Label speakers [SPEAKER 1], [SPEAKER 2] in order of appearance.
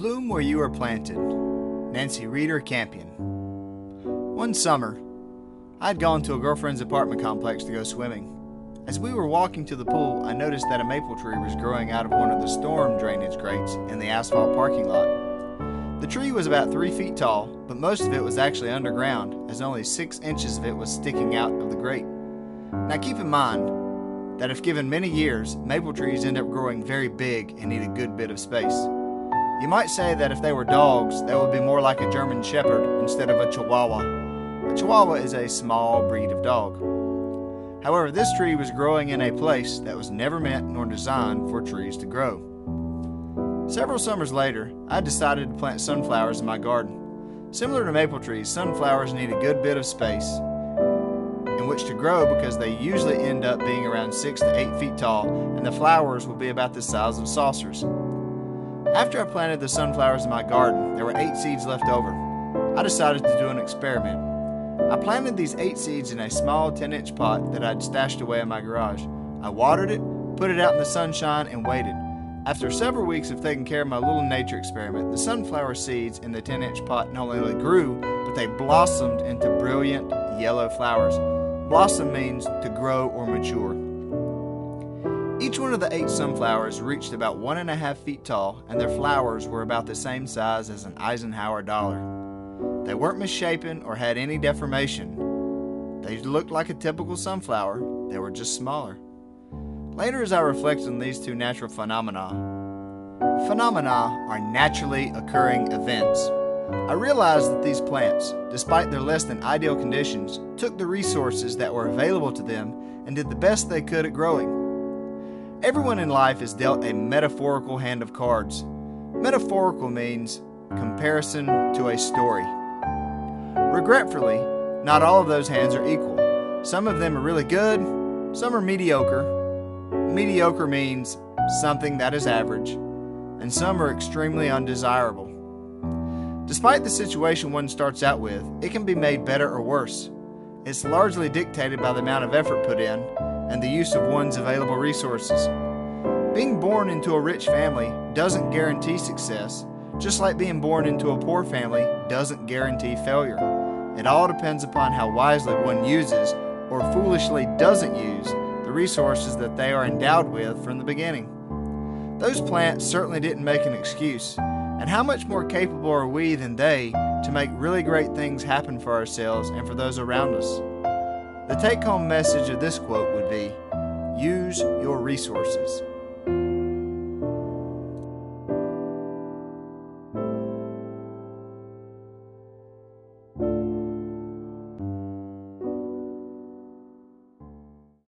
[SPEAKER 1] Bloom where you are planted. Nancy Reeder Campion. One summer, I had gone to a girlfriend's apartment complex to go swimming. As we were walking to the pool, I noticed that a maple tree was growing out of one of the storm drainage grates in the asphalt parking lot. The tree was about 3 feet tall, but most of it was actually underground, as only 6 inches of it was sticking out of the grate. Now keep in mind that if given many years, maple trees end up growing very big and need a good bit of space. You might say that if they were dogs, they would be more like a German Shepherd instead of a Chihuahua. A Chihuahua is a small breed of dog. However, this tree was growing in a place that was never meant nor designed for trees to grow. Several summers later, I decided to plant sunflowers in my garden. Similar to maple trees, sunflowers need a good bit of space in which to grow because they usually end up being around 6 to 8 feet tall, and the flowers will be about the size of saucers. After I planted the sunflowers in my garden, there were 8 seeds left over. I decided to do an experiment. I planted these 8 seeds in a small 10-inch pot that I'd stashed away in my garage. I watered it, put it out in the sunshine, and waited. After several weeks of taking care of my little nature experiment, the sunflower seeds in the 10-inch pot not only grew, but they blossomed into brilliant yellow flowers. Blossom means to grow or mature. Each one of the 8 sunflowers reached about 1.5 feet tall, and their flowers were about the same size as an Eisenhower dollar. They weren't misshapen or had any deformation. They looked like a typical sunflower, they were just smaller. Later, as I reflected on these two natural phenomena are naturally occurring events. I realized that these plants, despite their less than ideal conditions, took the resources that were available to them and did the best they could at growing. Everyone in life is dealt a metaphorical hand of cards. Metaphorical means comparison to a story. Regretfully, not all of those hands are equal. Some of them are really good, some are mediocre. Mediocre means something that is average, and some are extremely undesirable. Despite the situation one starts out with, it can be made better or worse. It's largely dictated by the amount of effort put in and the use of one's available resources. Being born into a rich family doesn't guarantee success, just like being born into a poor family doesn't guarantee failure. It all depends upon how wisely one uses, or foolishly doesn't use, the resources that they are endowed with from the beginning. Those plants certainly didn't make an excuse, and how much more capable are we than they to make really great things happen for ourselves and for those around us? The take-home message of this quote would be, use your resources.